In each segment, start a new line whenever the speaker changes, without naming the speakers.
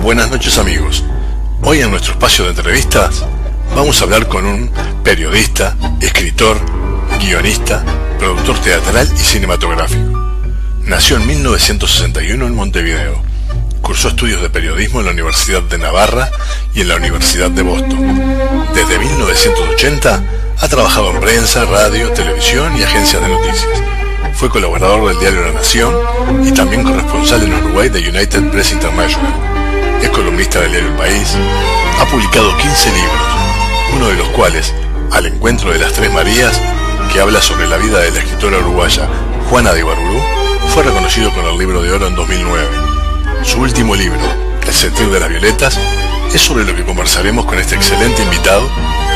Buenas noches amigos. Hoy en nuestro espacio de entrevistas vamos a hablar con un periodista, escritor, guionista, productor teatral y cinematográfico. Nació en 1961 en Montevideo. Cursó estudios de periodismo en la Universidad de Navarra y en la Universidad de Boston. Desde 1980 ha trabajado en prensa, radio, televisión y agencias de noticias. Fue colaborador del diario La Nación y también corresponsal en Uruguay de United Press International. Es columnista del diario El País. Ha publicado 15 libros, uno de los cuales, Al encuentro de las Tres Marías, que habla sobre la vida de la escritora uruguaya Juana de Ibarburú, fue reconocido con el Libro de Oro en 2009. Su último libro, El sentir de las violetas, es sobre lo que conversaremos con este excelente invitado,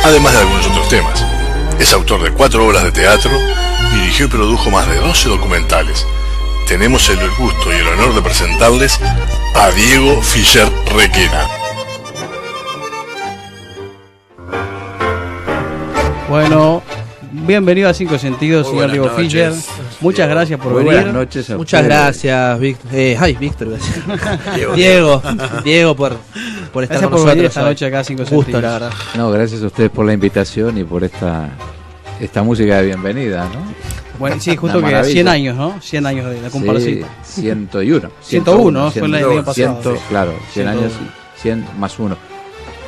además de algunos otros temas. Es autor de 4 obras de teatro, dirigió y produjo más de 12 documentales. Tenemos el gusto y el honor de presentarles a Diego Fischer Requena.
Bueno, bienvenido a Cinco Sentidos, señor Diego Fischer. Muchas gracias por venir.
Buenas noches.
Muchas gracias, Víctor. Víctor. Diego, por estar
Gracias
con
por venir
nosotros
esta noche acá a Cinco
Justo,
Sentidos.
la verdad.
No, gracias a ustedes por la invitación y por esta música de bienvenida, ¿no?
Bueno, sí, justo
Una
que
maravilla.
100 años, ¿no? 100 años de la comparación.
Sí, 101.
101, fue el año pasado.
Claro, 100 años,
101.
100 más 1.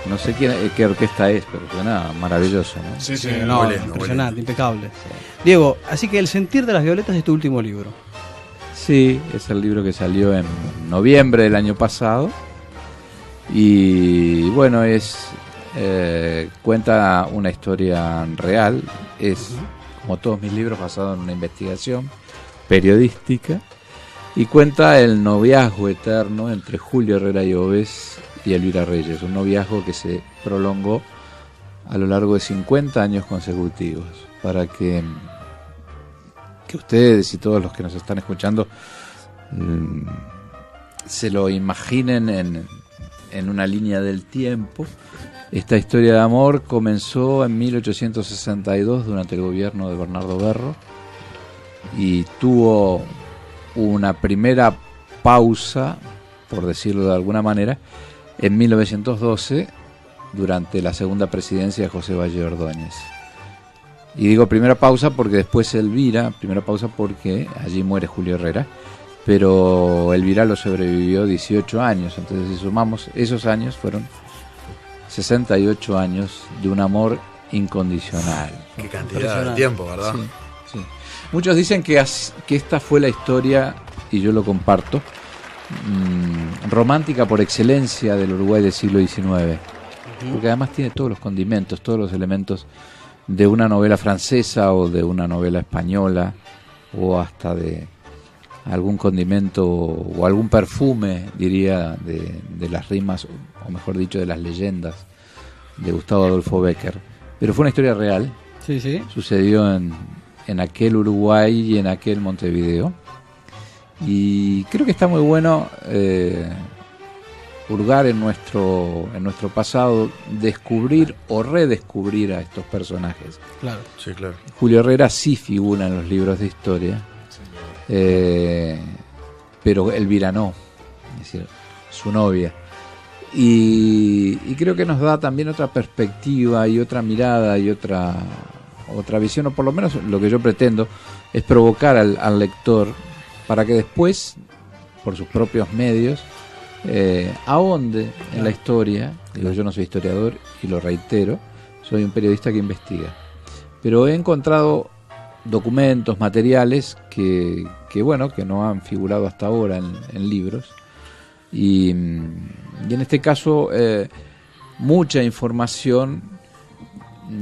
No sé qué orquesta es, pero suena maravilloso, ¿no?
Sí, no, impresionante, impecable. Diego, así que El sentir de las violetas es tu último libro.
Sí, es el libro que salió en noviembre del año pasado. Y bueno, cuenta una historia real. Es, como todos mis libros, basado en una investigación periodística. Y cuenta el noviazgo eterno entre Julio Herrera Llobes y Elvira Reyes. Un noviazgo que se prolongó a lo largo de 50 años consecutivos. Para que ustedes y todos los que nos están escuchando se lo imaginen en una línea del tiempo. Esta historia de amor comenzó en 1862 durante el gobierno de Bernardo Berro y tuvo una primera pausa, por decirlo de alguna manera, en 1912 durante la segunda presidencia de José Valle Ordóñez. Y digo primera pausa porque después Elvira, primera pausa porque allí muere Julio Herrera, pero Elvira lo sobrevivió 18 años, entonces si sumamos esos años fueron 68 años de un amor incondicional.
Qué cantidad de tiempo, ¿verdad?
Sí. Muchos dicen que esta fue la historia, y yo lo comparto, romántica por excelencia del Uruguay del siglo XIX, porque además tiene todos los condimentos, todos los elementos de una novela francesa o de una novela española o hasta de algún condimento o algún perfume, diría, de las rimas, o mejor dicho, de las leyendas de Gustavo Adolfo Bécquer. Pero fue una historia real.
Sí.
Sucedió en aquel Uruguay y en aquel Montevideo. Y creo que está muy bueno hurgar en nuestro pasado, descubrir o redescubrir a estos personajes.
Claro.
Sí, claro.
Julio Herrera sí figura en los libros de historia. Pero Elvira no, es decir, su novia. Y creo que nos da también otra perspectiva y otra mirada y otra visión, o por lo menos lo que yo pretendo es provocar al lector para que después, por sus propios medios, ahonde en la historia. Digo, yo no soy historiador y lo reitero, soy un periodista que investiga, pero he encontrado documentos, materiales que no han figurado hasta ahora en libros y en este caso mucha información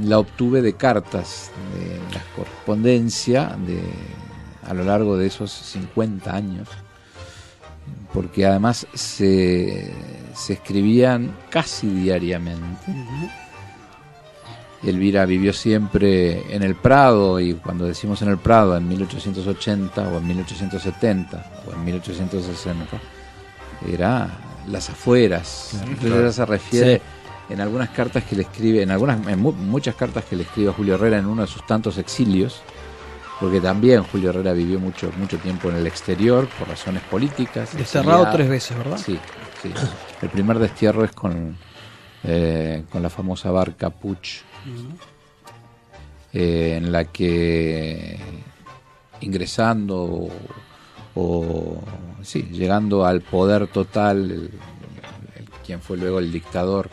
la obtuve de cartas, de la correspondencia a lo largo de esos 50 años, porque además se escribían casi diariamente. Elvira vivió siempre en el Prado, y cuando decimos en el Prado, en 1880 o en 1870 o en 1860, era las afueras. Claro, entonces ella se refiere en algunas cartas que le escribe, en muchas cartas que le escribe a Julio Herrera en uno de sus tantos exilios, porque también Julio Herrera vivió mucho tiempo en el exterior por razones políticas.
Desterrado 3 veces, ¿verdad?
Sí. sí. El primer destierro es con la famosa barca Puch, en la que ingresando llegando al poder total, quien fue luego el dictador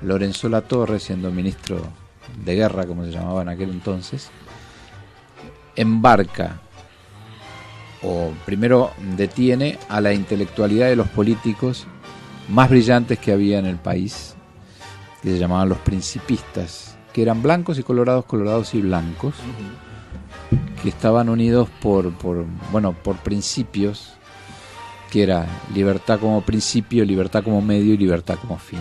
Lorenzo Latorre, siendo ministro de guerra, como se llamaba en aquel entonces, embarca o primero detiene a la intelectualidad de los políticos más brillantes que había en el país, que se llamaban los principistas, que eran blancos y colorados y blancos, que estaban unidos por principios, que era libertad como principio, libertad como medio y libertad como fin.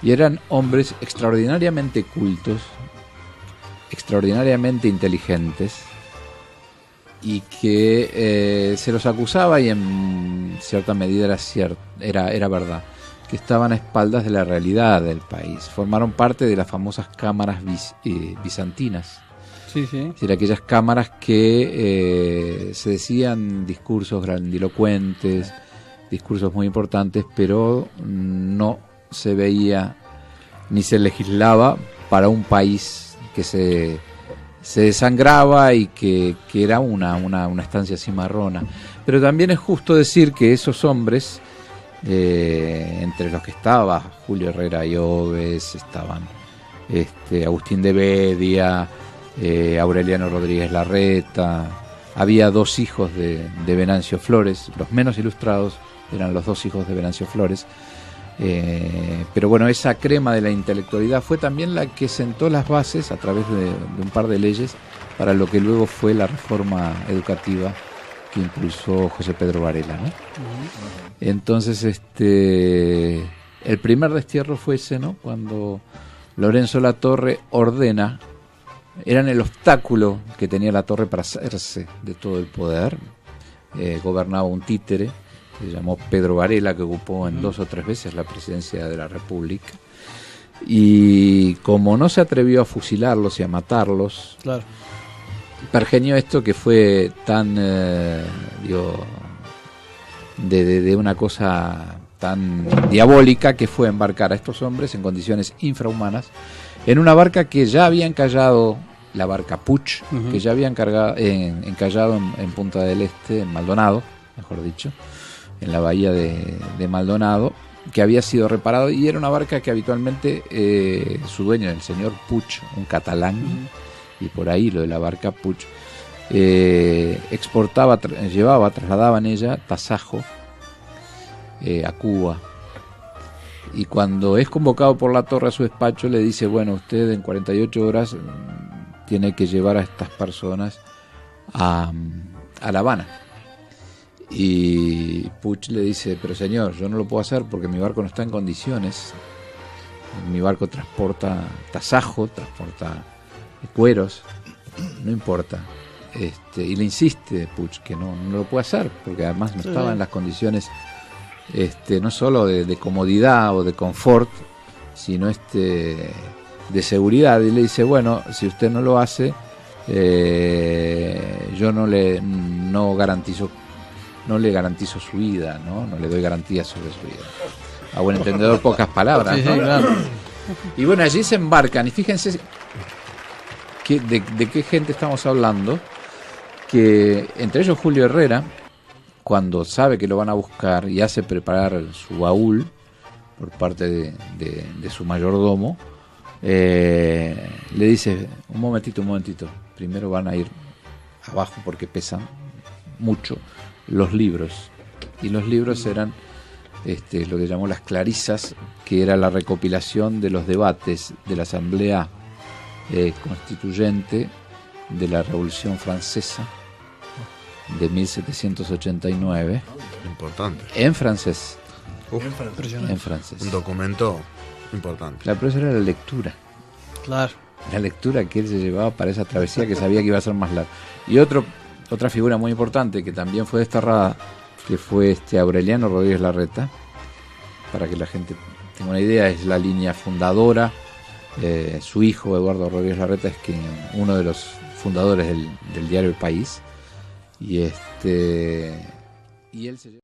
Y eran hombres extraordinariamente cultos, extraordinariamente inteligentes, y que se los acusaba, y en cierta medida era verdad, que estaban a espaldas de la realidad del país. Formaron parte de las famosas cámaras bizantinas.
Sí, sí.
Es decir, aquellas cámaras que se decían discursos grandilocuentes, discursos muy importantes, pero no se veía ni se legislaba para un país que se desangraba y que era una estancia cimarrona. Pero también es justo decir que esos hombres, entre los que estaba Julio Herrera Lloves, estaban Agustín de Bedia, Aureliano Rodríguez Larreta, había dos hijos de Venancio Flores, los menos ilustrados eran los dos hijos de Venancio Flores, pero bueno, esa crema de la intelectualidad fue también la que sentó las bases a través de un par de leyes para lo que luego fue la reforma educativa que impulsó José Pedro Varela, ¿no? Entonces el primer destierro fue ese, ¿no? Cuando Lorenzo Latorre ordena, eran el obstáculo que tenía Latorre para hacerse de todo el poder. Gobernaba un títere, se llamó Pedro Varela, que ocupó en 2 o 3 veces la presidencia de la República, y como no se atrevió a fusilarlos y a matarlos,
claro,
pergeñó esto que fue tan de una cosa tan diabólica, que fue embarcar a estos hombres en condiciones infrahumanas en una barca que ya había encallado, la barca Puch, que ya había encallado en Punta del Este, en Maldonado, mejor dicho, en la bahía de Maldonado, que había sido reparado, y era una barca que habitualmente su dueño, el señor Puch, un catalán, y por ahí lo de la barca Puch, trasladaba en ella tasajo a Cuba. Y cuando es convocado por Latorre a su despacho, le dice: bueno, usted en 48 horas tiene que llevar a estas personas a La Habana. Y Puch le dice: pero señor, yo no lo puedo hacer porque mi barco no está en condiciones. Mi barco transporta tasajo, transporta cueros, no importa. Y le insiste Puch que no lo puede hacer, porque además no estaba en las condiciones no solo de comodidad o de confort, sino de seguridad. Y le dice: bueno, si usted no lo hace, yo no le garantizo su vida, no le doy garantía sobre su vida. A buen entendedor, pocas palabras, ¿no?
Sí, claro.
Y bueno, allí se embarcan, y fíjense de qué gente estamos hablando, que entre ellos Julio Herrera, cuando sabe que lo van a buscar y hace preparar su baúl por parte de su mayordomo, le dice: un momentito, primero van a ir abajo porque pesan mucho los libros. Y los libros eran lo que llamó las clarisas, que era la recopilación de los debates de la Asamblea Constituyente de la Revolución Francesa de 1789.
Importante.
En francés.
Impresionante.
En francés.
Un documento importante.
La prueba era la lectura.
Claro.
La lectura que él se llevaba para esa travesía, que sabía que iba a ser más larga. Y otra figura muy importante que también fue desterrada, que fue Aureliano Rodríguez Larreta, para que la gente tenga una idea, es la línea fundadora. Su hijo Eduardo Rodríguez Larreta es uno de los fundadores del diario El País, y él se